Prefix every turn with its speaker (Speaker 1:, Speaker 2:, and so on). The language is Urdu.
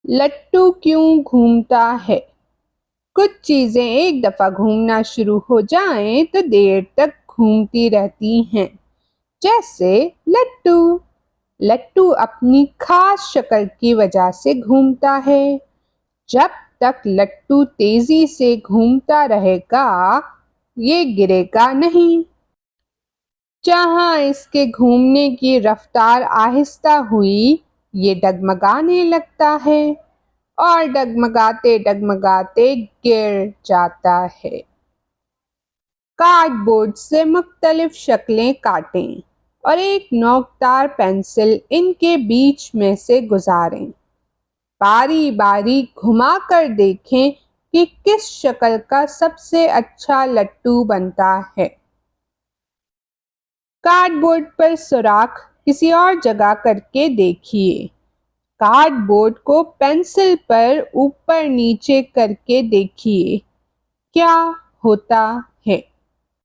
Speaker 1: لٹو کیوں گھومتا ہے؟ کچھ چیزیں ایک دفعہ گھومنا شروع ہو جائیں تو دیر تک گھومتی رہتی ہیں، جیسے لٹو۔ لٹو اپنی خاص شکل کی وجہ سے گھومتا ہے۔ جب تک لٹو تیزی سے گھومتا رہے گا، یہ گرے گا نہیں۔ جہاں اس کے گھومنے کی رفتار آہستہ ہوئی، یہ ڈگمگانے لگتا ہے اور ڈگمگاتے ڈگمگاتے گر جاتا ہے۔ کارڈ بورڈ سے مختلف شکلیں کاٹیں اور ایک نوکدار پنسل ان کے بیچ میں سے گزاریں۔ باری باری گھما کر دیکھیں کہ کس شکل کا سب سے اچھا لٹو بنتا ہے۔ کارڈ بورڈ پر سوراخ کسی اور جگہ کر کے دیکھیے۔ کارڈ بورڈ کو پنسل پر اوپر نیچے کر کے دیکھیے، کیا ہوتا